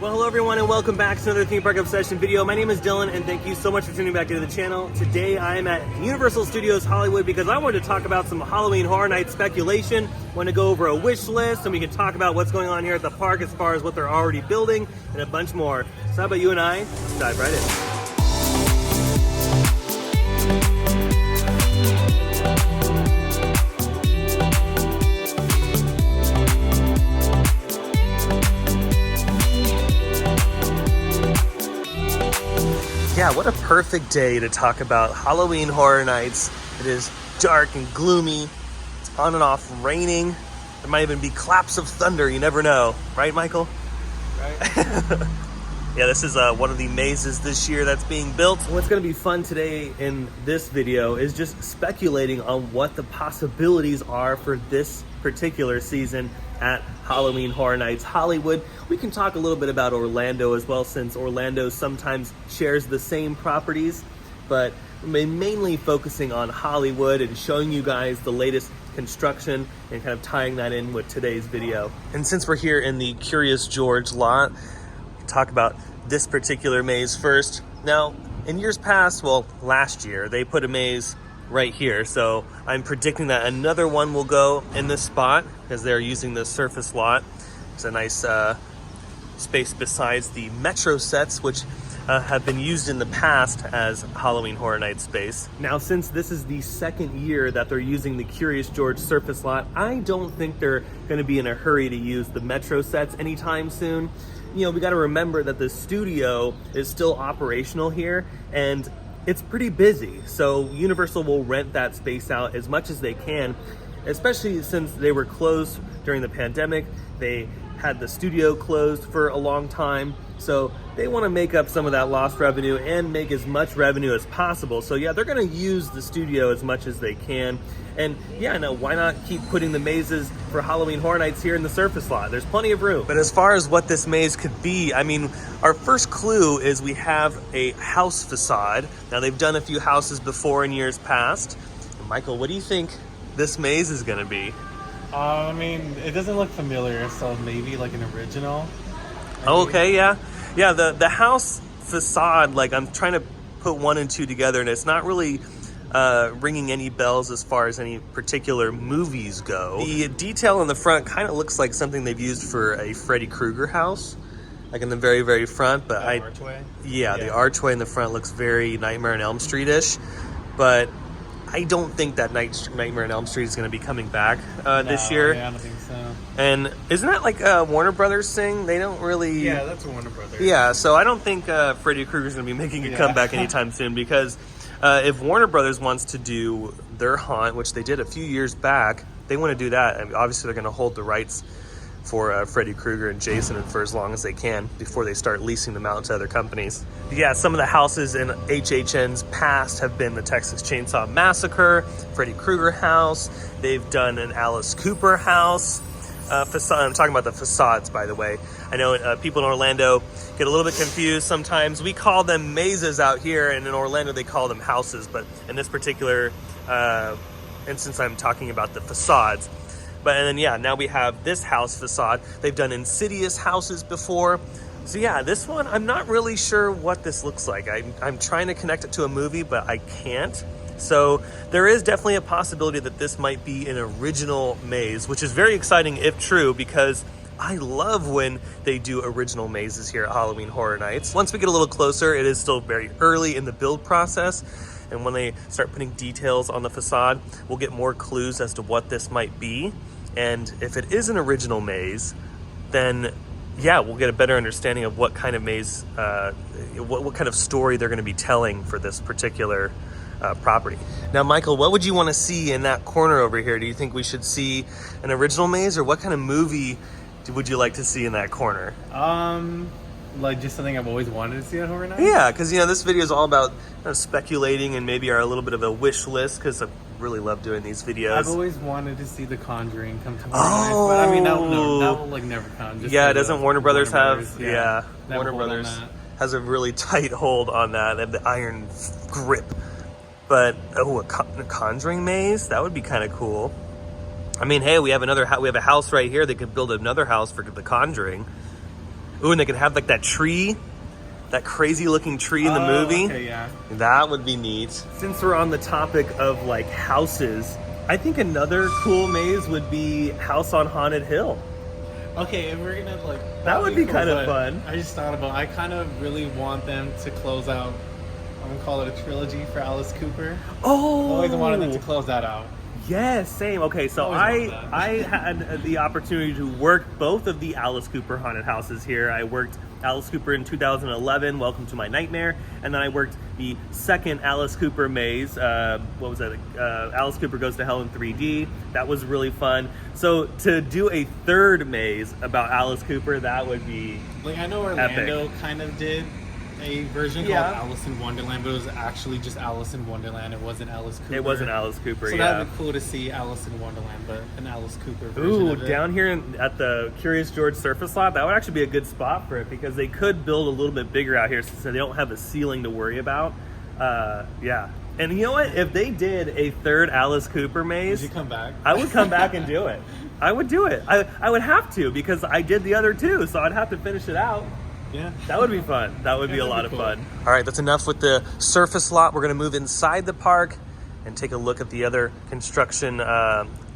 Well, hello everyone and welcome back to another Theme Park Obsession video. My name is Dylan and thank you so much for tuning back into the channel. Today I am at Universal Studios Hollywood because I wanted to talk about some Halloween Horror Nights speculation. I want to go over a wish list and we can talk about what's going on here at the park as far as what they're already building and a bunch more. So how about you and I dive right in. Yeah, what a perfect day to talk about Halloween Horror Nights. It is dark and gloomy. It's on and off raining. There might even be claps of thunder. You never know. Right, Michael? Right. Yeah, this is one of the mazes this year that's being built. What's going to be fun today in this video is just speculating on what the possibilities are for this particular season at Halloween Horror Nights Hollywood. We can talk a little bit about Orlando as well, since Orlando sometimes shares the same properties, but we're mainly focusing on Hollywood and showing you guys the latest construction and kind of tying that in with today's video. And since we're here in the Curious George lot, we'll talk about this particular maze first. Now, in years past, well, last year, they put a maze right here, so I'm predicting that another one will go in this spot because they're using the surface lot. It's a nice space besides the Metro sets, which have been used in the past as Halloween Horror Night space. Now, since this is the second year that they're using the Curious George surface lot, I don't think they're going to be in a hurry to use the Metro sets anytime soon. You know, we got to remember that the studio is still operational here, and it's pretty busy, so Universal will rent that space out as much as they can, especially since they were closed during the pandemic. They had the studio closed for a long time, so they want to make up some of that lost revenue and make as much revenue as possible. So yeah, they're going to use the studio as much as they can. And yeah, no, why not keep putting the mazes for Halloween Horror Nights here in the surface lot? There's plenty of room. But as far as what this maze could be, I mean, our first clue is we have a house facade. Now, they've done a few houses before in years past. Michael, what do you think this maze is going to be? I mean, it doesn't look familiar, so maybe like an original. Oh, okay, yeah. Yeah, the house facade, like I'm trying to put one and two together, and it's not really ringing any bells as far as any particular movies go. The detail in the front kind of looks like something they've used for a Freddy Krueger house, like in the very, very front. But the archway? Yeah, the archway in the front looks very Nightmare on Elm Street-ish, but I don't think that Nightmare on Elm Street is going to be coming back this year. Yeah, I don't think so. And isn't that like a Warner Brothers thing? They don't really... Yeah, that's Warner Brothers. Yeah, so I don't think Freddy Krueger's going to be making a comeback anytime soon, because if Warner Brothers wants to do their haunt, which they did a few years back, they want to do that. I mean, obviously, they're going to hold the rights for Freddy Krueger and Jason for as long as they can before they start leasing them out to other companies. Yeah, some of the houses in HHN's past have been the Texas Chainsaw Massacre, Freddy Krueger house. They've done an Alice Cooper house. Facade. I'm talking about the facades, by the way. I know people in Orlando get a little bit confused sometimes. We call them mazes out here, and in Orlando they call them houses, but in this particular instance I'm talking about the facades. But and then yeah, now we have this house facade. They've done Insidious houses before. So yeah, this one, I'm not really sure what this looks like. I'm trying to connect it to a movie, but I can't. So there is definitely a possibility that this might be an original maze, which is very exciting if true, because I love when they do original mazes here at Halloween Horror Nights. Once we get a little closer, it is still very early in the build process, and when they start putting details on the facade, we'll get more clues as to what this might be. And if it is an original maze, then yeah, we'll get a better understanding of what kind of maze, what kind of story they're going to be telling for this particular property. Now, Michael, what would you want to see in that corner over here? Do you think we should see an original maze, or what kind of movie would you like to see in that corner? Like just something I've always wanted to see at Horror Nights? Yeah, because, you know, this video is all about speculating and maybe a little bit of a wish list, because I really love doing these videos. I've always wanted to see The Conjuring come to Horror Nights, but I mean, that will like never come. Just yeah, doesn't Warner Brothers have? Yeah, Warner Brothers has a really tight hold on that. They have the iron grip. But a Conjuring maze, that would be kind of cool. I mean, hey, we have a house right here. They could build another house for The Conjuring. Ooh, and they could have like that tree, that crazy looking tree in the movie. Okay, yeah. That would be neat. Since we're on the topic of like houses, I think another cool maze would be House on Haunted Hill. Okay, and we're gonna like... That would be cool, kind of but fun. I just thought about, I kind of really want them to close out, I'm gonna call it a trilogy for Alice Cooper. Oh! I always wanted them to close that out. Yes, same. Okay, so I had the opportunity to work both of the Alice Cooper haunted houses here. I worked Alice Cooper in 2011, Welcome to My Nightmare, and then I worked the second Alice Cooper maze. What was that? Alice Cooper Goes to Hell in 3D. That was really fun. So to do a third maze about Alice Cooper, that would be like, I know Orlando kind of did a version called Alice in Wonderland, but it was actually just Alice in Wonderland. It wasn't Alice Cooper. It wasn't Alice Cooper, so that would be cool to see Alice in Wonderland, but an Alice Cooper version of it. Down here at the Curious George surface lot, that would actually be a good spot for it because they could build a little bit bigger out here since they don't have a ceiling to worry about. Yeah. And you know what? If they did a third Alice Cooper maze... Would you come back? I would come back and do it. I would do it. I would have to because I did the other two, so I'd have to finish it out. Yeah. That would be fun. That would be a lot of cool. fun. All right, that's enough with the surface lot. We're going to move inside the park and take a look at the other construction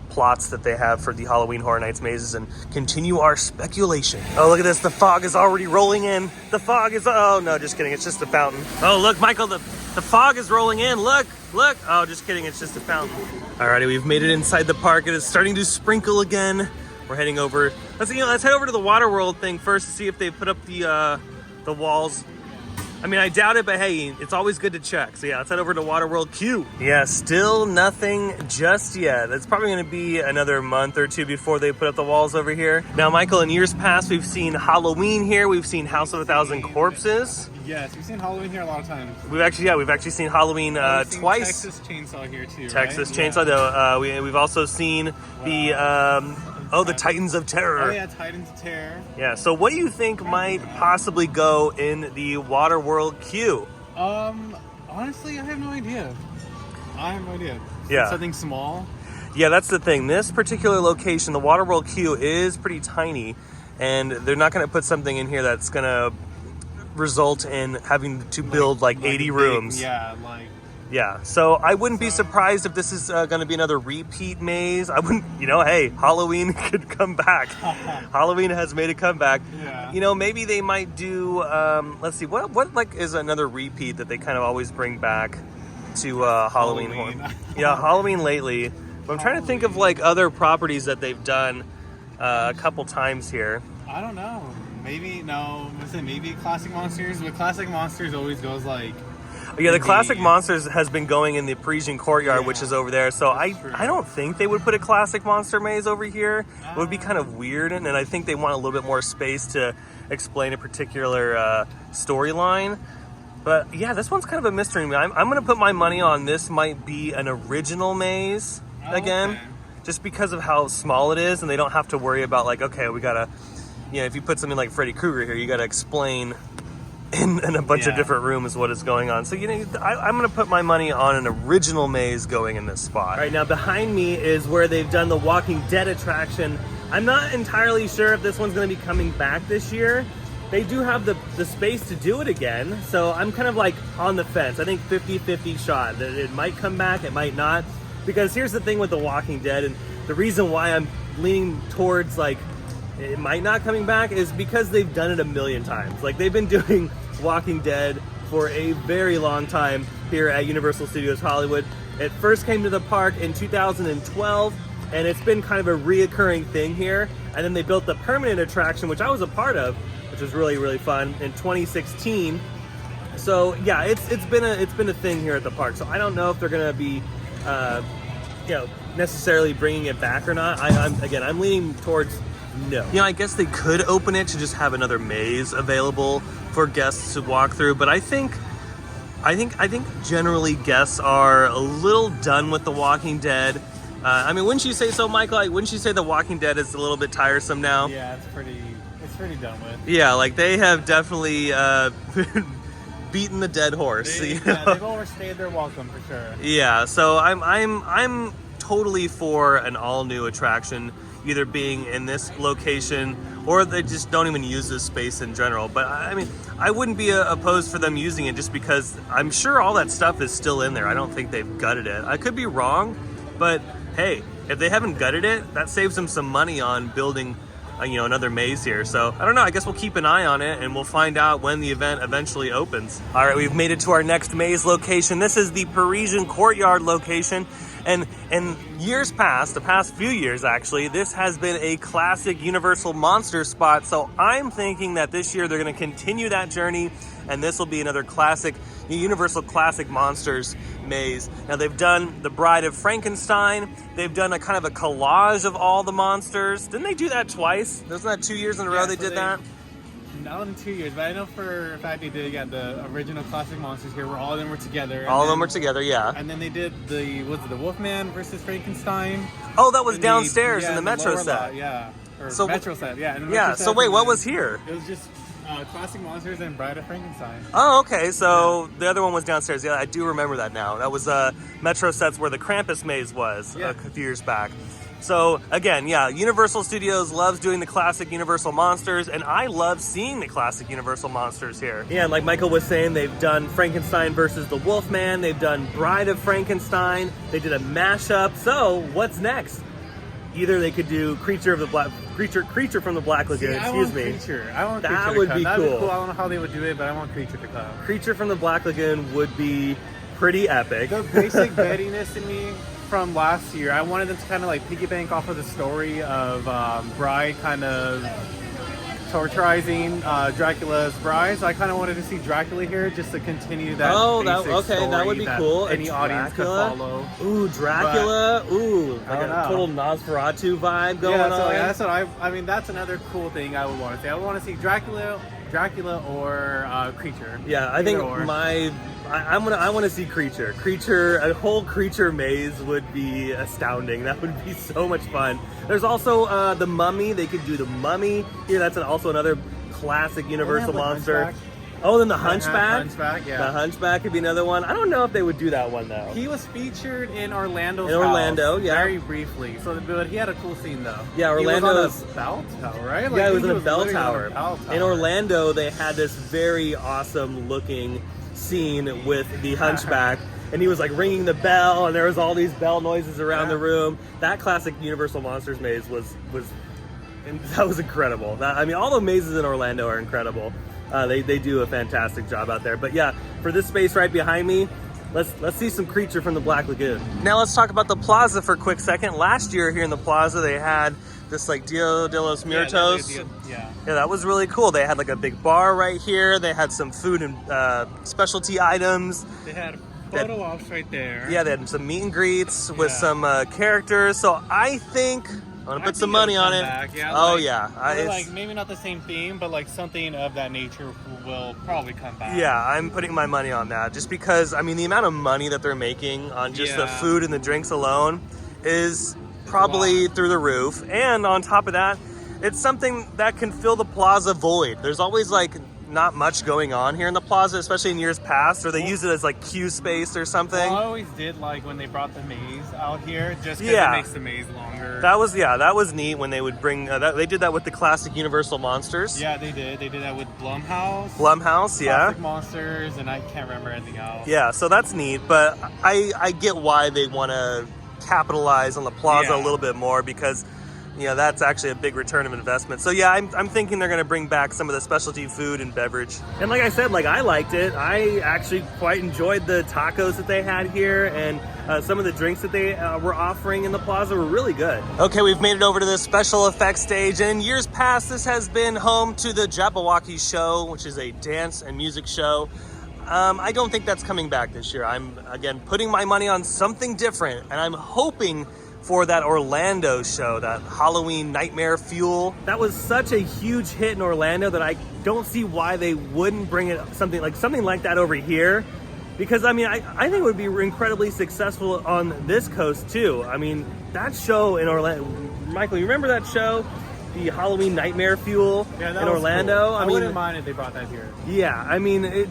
plots that they have for the Halloween Horror Nights mazes and continue our speculation. Oh, look at this. The fog is already rolling in. The fog is... Oh, no, just kidding. It's just a fountain. Oh, look, Michael, the fog is rolling in. Look. Oh, just kidding. It's just a fountain. All righty, we've made it inside the park. It is starting to sprinkle again. We're heading over. Let's head over to the Waterworld thing first to see if they put up the walls. I mean, I doubt it, but hey, it's always good to check. So yeah, let's head over to Waterworld Q. Yeah, still nothing just yet. It's probably going to be another month or two before they put up the walls over here. Now, Michael, in years past, we've seen Halloween here. We've seen House of a Thousand Corpses. Yes, we've seen Halloween here a lot of times. We've actually seen Halloween twice. Texas Chainsaw here too. Texas right? Chainsaw. Though we've also seen the Titans of Terror. Oh yeah, Titans of Terror. Yeah. So what do you think might possibly go in the Waterworld queue? Honestly, I have no idea. Yeah. Something small. Yeah, that's the thing. This particular location, the Waterworld queue, is pretty tiny, and they're not going to put something in here that's going to result in having to build like 80 rooms. Yeah, so I wouldn't be surprised if this is going to be another repeat maze. I wouldn't, hey, Halloween could come back. Halloween has made a comeback. Yeah. Maybe they might do, let's see, what like is another repeat that they kind of always bring back to Halloween. Yeah, Halloween lately. But I'm trying to think of like other properties that they've done a couple times here. I don't know. Maybe Classic Monsters, but Classic Monsters always goes like... Yeah, the Classic Monsters has been going in the Parisian Courtyard, which is over there. So I don't think they would put a Classic Monster maze over here. It would be kind of weird, and I think they want a little bit more space to explain a particular storyline. But yeah, this one's kind of a mystery to me. I'm going to put my money on this might be an original maze again, just because of how small it is, and they don't have to worry about like, okay, we got to, if you put something like Freddy Krueger here, you got to explain in a bunch of different rooms what is going on. So I'm going to put my money on an original maze going in this spot. All right, now behind me is where they've done the Walking Dead attraction. I'm not entirely sure if this one's going to be coming back this year. They do have the space to do it again, so I'm kind of like on the fence. I think 50-50 shot that it might come back, it might not. Because here's the thing with the Walking Dead, and the reason why I'm leaning towards like it might not coming back is because they've done it a million times. Like they've been doing Walking Dead for a very long time here at Universal Studios Hollywood. It first came to the park in 2012, and it's been kind of a reoccurring thing here. And then they built the permanent attraction, which I was a part of, which was really, really fun, in 2016. So yeah, it's been a thing here at the park. So I don't know if they're gonna be necessarily bringing it back or not. I'm leaning towards no. I guess they could open it to just have another maze available for guests to walk through, but I think generally guests are a little done with The Walking Dead. Wouldn't you say so, Michael? Wouldn't you say The Walking Dead is a little bit tiresome now? Yeah, it's pretty done with. Yeah, like they have definitely beaten the dead horse. They've overstayed their welcome for sure. Yeah, so I'm totally for an all new attraction. either being in this location or they just don't even use this space in general. But I mean, I wouldn't be opposed for them using it just because I'm sure all that stuff is still in there. I don't think they've gutted it. I could be wrong, but hey, if they haven't gutted it, that saves them some money on building another maze here. So I don't know, I guess we'll keep an eye on it and we'll find out when the event eventually opens. All right, we've made it to our next maze location. This is the Parisian Courtyard location. And in years past, the past few years actually, this has been a classic Universal Monsters spot. So I'm thinking that this year they're gonna continue that journey and this will be another classic, Universal Classic Monsters maze. Now they've done the Bride of Frankenstein. They've done a kind of a collage of all the monsters. Didn't they do that twice? Wasn't that 2 years in a row they did that? Not in 2 years, but I know for a fact they did the original classic monsters here where all of them were together. All of them were together, yeah. And then they did the Wolfman versus Frankenstein. Oh, that was downstairs in the Metro set. Lot, yeah. Or so, Metro set, yeah. Yeah, so wait, what was here? It was just Classic Monsters and Bride of Frankenstein. Oh, okay, so the other one was downstairs. Yeah, I do remember that now. That was Metro sets where the Krampus maze was a few years back. So again, yeah, Universal Studios loves doing the classic Universal Monsters, and I love seeing the classic Universal Monsters here. Yeah, and like Michael was saying, they've done Frankenstein versus the Wolfman, they've done Bride of Frankenstein, they did a mashup. So what's next? Either they could do Creature from the Black Lagoon. See, excuse me. Creature. I want that Creature would to be That'd cool. Be cool. I don't know how they would do it, but I want Creature to come. Creature from the Black Lagoon would be pretty epic. The basic bettiness in me from last year, I wanted them to kind of like piggy bank off of the story of Bride kind of torturizing Dracula's bride. So I kind of wanted to see Dracula here just to continue that. Okay, that would be cool. Any audience could follow. Ooh, Dracula. Ooh, like a total Nosferatu vibe going on. Yeah, that's what I mean. That's another cool thing I would want to see. I would want to see Dracula or Creature. Yeah, I think I want to see Creature. A whole Creature maze would be astounding. That would be so much fun. There's also the Mummy. They could do the Mummy. Yeah, that's also another classic Universal monster. Oh, then the Hunchback. Yeah. The Hunchback could be another one. I don't know if they would do that one though. He was featured in Orlando's Orlando, house, yeah, very briefly. So, but he had a cool scene though. Yeah, Orlando's he was on a bell tower, right? Yeah, he was in a bell tower. In Orlando, they had this very awesome looking scene with the Hunchback. And he was like ringing the bell, and there was all these bell noises around the room. That classic Universal Monsters maze was incredible. I mean, all the mazes in Orlando are incredible. They do a fantastic job out there. But yeah, for this space right behind me, let's see some Creature from the Black Lagoon. Now let's talk about the Plaza for a quick second. Last year here in the Plaza, they had this like Dia de los Muertos. Yeah, that was really cool. They had like a big bar right here. They had some food and specialty items. They had photo ops right there. Yeah, they had some meet and greets with some characters. So I think I'm gonna put some money on it. Like maybe not the same theme, but like something of that nature will probably come back. Yeah, I'm putting my money on that just because I mean the amount of money that they're making on just the food and the drinks alone is probably through the roof. And on top of that, it's something that can fill the Plaza void. There's always like not much going on here in the Plaza, especially in years past, or they use it as like queue space or something. Well, I always did like when they brought the maze out here, just because it makes the maze longer. That was neat when they would bring they did that with the classic Universal Monsters. Yeah, they did that with Blumhouse, classic Monsters, and I can't remember anything else. Yeah, so that's neat, but I get why they want to capitalize on the Plaza a little bit more, because that's actually a big return of investment. So yeah, I'm thinking they're going to bring back some of the specialty food and beverage. And like I said, like I liked it. I actually quite enjoyed the tacos that they had here, and some of the drinks that they were offering in the Plaza were really good. Okay, we've made it over to the special effects stage, and in years past, this has been home to the Jabberwocky Show, which is a dance and music show. I don't think that's coming back this year. I'm, again, putting my money on something different, and I'm hoping for that Orlando show, that Halloween Nightmare Fuel. That was such a huge hit in Orlando that I don't see why they wouldn't bring it something like that over here. Because I mean, I think it would be incredibly successful on this coast too. I mean, that show in Orlando, Michael, you remember that show? The Halloween Nightmare Fuel in Orlando? Cool. I wouldn't mind if they brought that here. Yeah, I mean, it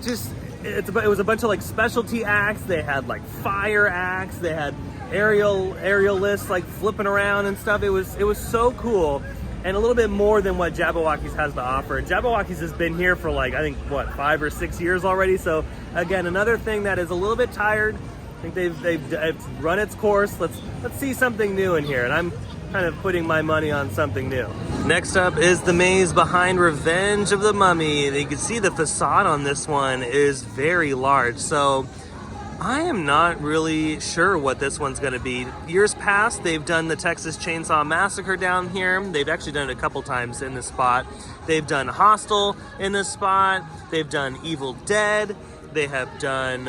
was a bunch of like specialty acts. They had like fire acts. They had aerialists like flipping around and stuff. It was so cool, and a little bit more than what Jabberwockies has to offer. Jabberwockies has been here for like, I think, what, 5 or 6 years already. So again, another thing that is a little bit tired. I think they've run its course. Let's see something new in here, and I'm kind of putting my money on something new. Next up is the maze behind Revenge of the Mummy. You can see the facade on this one is very large, so I am not really sure what this one's going to be. Years past, they've done the Texas Chainsaw Massacre down here. They've actually done it a couple times in this spot. They've done Hostel in this spot. They've done Evil Dead. They have done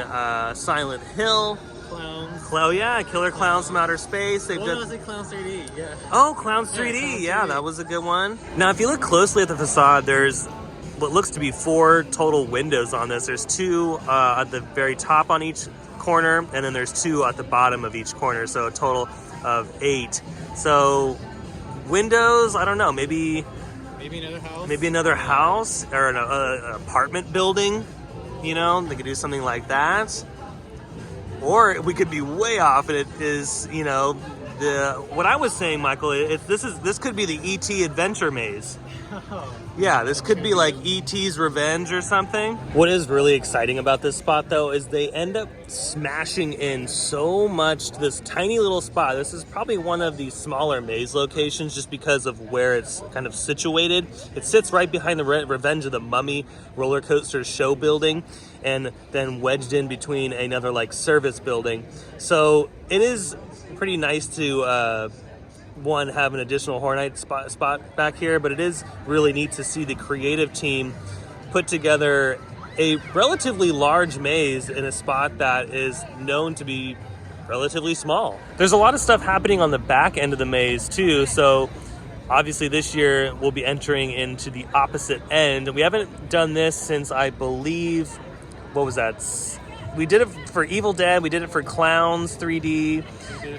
Silent Hill. Clowns. Killer Clowns from Outer Space. They've done... was it? Clowns 3D, yeah. Oh, Clowns 3D. Yeah, that was a good one. Now, if you look closely at the facade, there's what looks to be 4 total windows on this. There's 2 at the very top on each corner, and then there's 2 at the bottom of each corner, so a total of 8. So windows, I don't know, maybe another house or an apartment building, you know, they could do something like that. Or we could be way off, and it is, you know, what I was saying, Michael. This could be the E.T. Adventure Maze. Yeah, this could be like E.T.'s Revenge or something. What is really exciting about this spot, though, is they end up smashing in so much to this tiny little spot. This is probably one of the smaller maze locations just because of where it's kind of situated. It sits right behind the Revenge of the Mummy roller coaster show building, and then wedged in between another like service building. So it is pretty nice to one, have an additional Horror Night spot back here, but it is really neat to see the creative team put together a relatively large maze in a spot that is known to be relatively small. There's a lot of stuff happening on the back end of the maze too, so obviously this year we'll be entering into the opposite end. We haven't done this since, I believe, what was that? We did it for Evil Dead, we did it for Clowns 3D,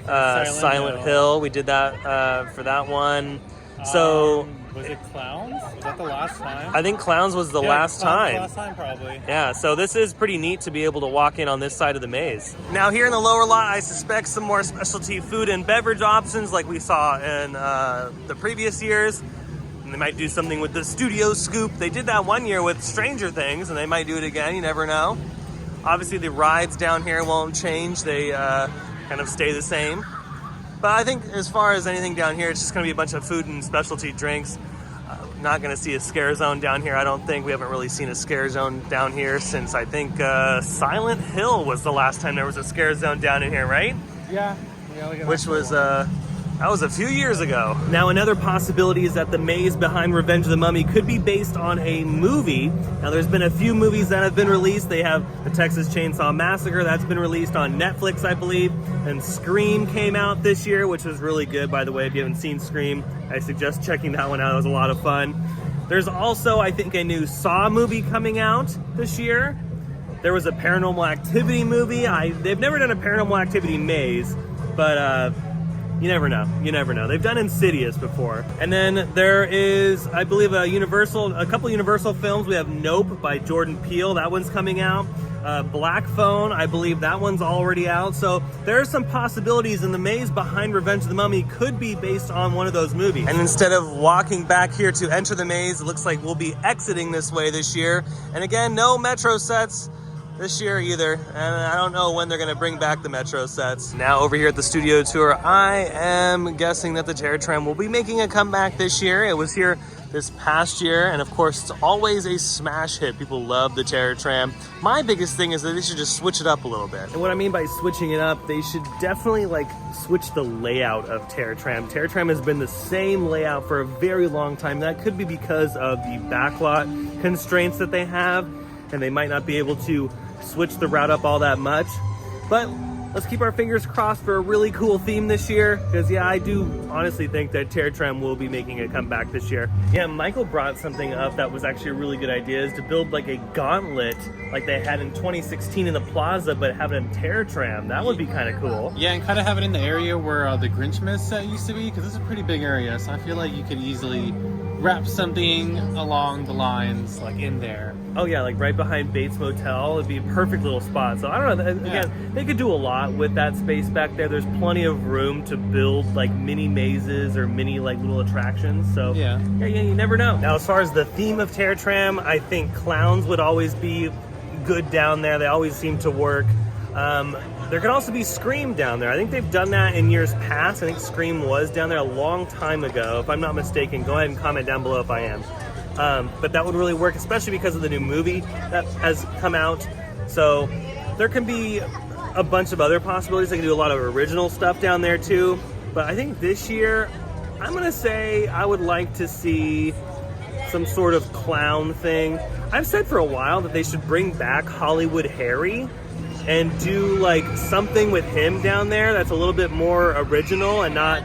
Silent Hill. We did that for that one. So was it Clowns? Was that the last time? I think Clowns was the last time. Last time, probably. Yeah, so this is pretty neat to be able to walk in on this side of the maze. Now here in the lower lot, I suspect some more specialty food and beverage options like we saw in the previous years. And they might do something with the studio scoop. They did that one year with Stranger Things, and they might do it again, you never know. Obviously the rides down here won't change, they kind of stay the same. But I think as far as anything down here, it's just gonna be a bunch of food and specialty drinks. Not gonna see a scare zone down here, I don't think. We haven't really seen a scare zone down here since I think Silent Hill was the last time there was a scare zone down in here, right? Yeah. Which was that was a few years ago. Now, another possibility is that the maze behind Revenge of the Mummy could be based on a movie. Now, there's been a few movies that have been released. They have the Texas Chainsaw Massacre that's been released on Netflix, I believe. And Scream came out this year, which was really good, by the way. If you haven't seen Scream, I suggest checking that one out. It was a lot of fun. There's also, I think, a new Saw movie coming out this year. There was a Paranormal Activity movie. They've never done a Paranormal Activity maze, but you never know. You never know. They've done Insidious before. And then there is, I believe, a couple Universal films. We have Nope by Jordan Peele. That one's coming out. Black Phone, I believe that one's already out. So there are some possibilities, and the maze behind Revenge of the Mummy could be based on one of those movies. And instead of walking back here to enter the maze, it looks like we'll be exiting this way this year. And again, no Metro sets this year either, and I don't know when they're gonna bring back the Metro sets. Now over here at the studio tour, I am guessing that the Terror Tram will be making a comeback this year. It was here this past year, and of course it's always a smash hit. People love the Terror Tram. My biggest thing is that they should just switch it up a little bit. And what I mean by switching it up, they should definitely like switch the layout of Terror Tram. Terror Tram has been the same layout for a very long time. That could be because of the backlot constraints that they have, and they might not be able to switch the route up all that much. But let's keep our fingers crossed for a really cool theme this year, because yeah, I do honestly think that Terror Tram will be making a comeback this year. Yeah, Michael brought something up that was actually a really good idea, is to build like a gauntlet like they had in 2016 in the Plaza, but have it in Terror Tram. That would be kind of cool. Yeah, and kind of have it in the area where the Grinchmas set used to be, because it's a pretty big area, so I feel like you could easily wrap something along the lines like in there. Oh yeah, like right behind Bates Motel. It'd be a perfect little spot. So I don't know, again, they could do a lot with that space back there. There's plenty of room to build like mini mazes or mini like little attractions. So yeah, you never know. Now as far as the theme of Terra Tram, I think clowns would always be good down there. They always seem to work. There could also be Scream down there. I think they've done that in years past. I think Scream was down there a long time ago. If I'm not mistaken, go ahead and comment down below if I am. But that would really work, especially because of the new movie that has come out. So there can be a bunch of other possibilities. They can do a lot of original stuff down there too. But I think this year, I'm gonna say I would like to see some sort of clown thing. I've said for a while that they should bring back Hollywood Harry and do like something with him down there that's a little bit more original and not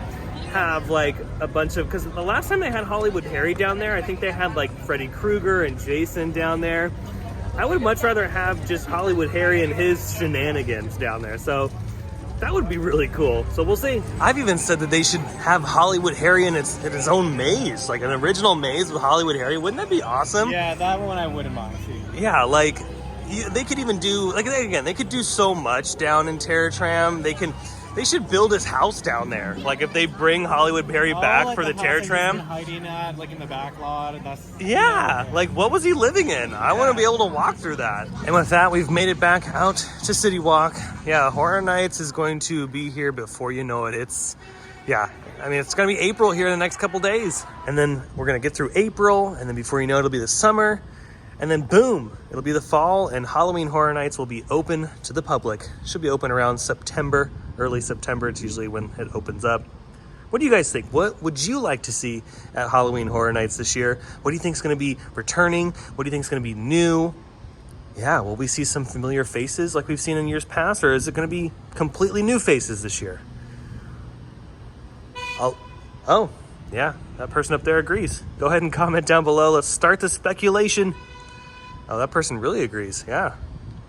have like a bunch of, because the last time they had Hollywood Harry down there, I think they had like Freddy Krueger and Jason down there. I would much rather have just Hollywood Harry and his shenanigans down there. So that would be really cool. So we'll see. I've even said that they should have Hollywood Harry in his own maze, like an original maze with Hollywood Harry. Wouldn't that be awesome? Yeah, that one I wouldn't mind too. Yeah, like they could even do, like, again, they could do so much down in Terra Tram. They should build his house down there. Like if they bring Hollywood Harry back like for the Terra Tram. Hiding at, like in the back lot, and that's like what was he living in? I want to be able to walk through that. And with that, we've made it back out to City Walk. Yeah, Horror Nights is going to be here before you know it. It's gonna be April here in the next couple days, and then we're gonna get through April, and then before you know it, it'll be the summer. And then boom, it'll be the fall, and Halloween Horror Nights will be open to the public. Should be open around September, early September. It's usually when it opens up. What do you guys think? What would you like to see at Halloween Horror Nights this year? What do you think is going to be returning? What do you think is going to be new? Yeah, will we see some familiar faces like we've seen in years past, or is it going to be completely new faces this year? Oh, yeah, that person up there agrees. Go ahead and comment down below. Let's start the speculation. Oh, that person really agrees. Yeah.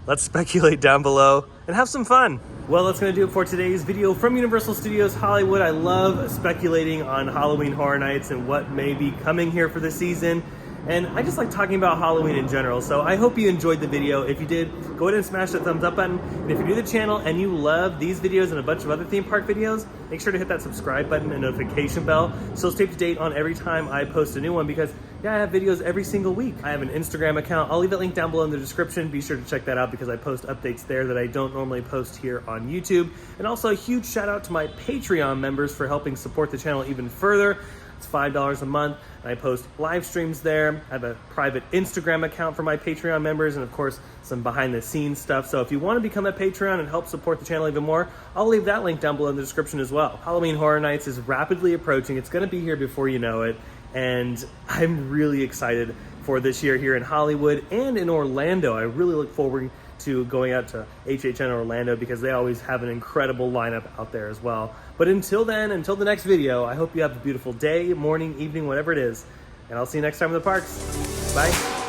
Let's speculate down below and have some fun. Well, that's going to do it for today's video from Universal Studios Hollywood. I love speculating on Halloween Horror Nights and what may be coming here for the season. And I just like talking about Halloween in general. So I hope you enjoyed the video. If you did, go ahead and smash that thumbs up button. And if you're new to the channel and you love these videos and a bunch of other theme park videos, make sure to hit that subscribe button and notification bell so stay up to date on every time I post a new one, because yeah, I have videos every single week. I have an Instagram account. I'll leave that link down below in the description. Be sure to check that out because I post updates there that I don't normally post here on YouTube. And also a huge shout out to my Patreon members for helping support the channel even further. It's $5 a month, and I post live streams there. I have a private Instagram account for my Patreon members, and of course, some behind the scenes stuff. So if you want to become a Patreon and help support the channel even more, I'll leave that link down below in the description as well. Halloween Horror Nights is rapidly approaching. It's going to be here before you know it, and I'm really excited for this year here in Hollywood and in Orlando. I really look forward to going out to HHN Orlando because they always have an incredible lineup out there as well. But until then, until the next video, I hope you have a beautiful day, morning, evening, whatever it is. And I'll see you next time in the parks. Bye.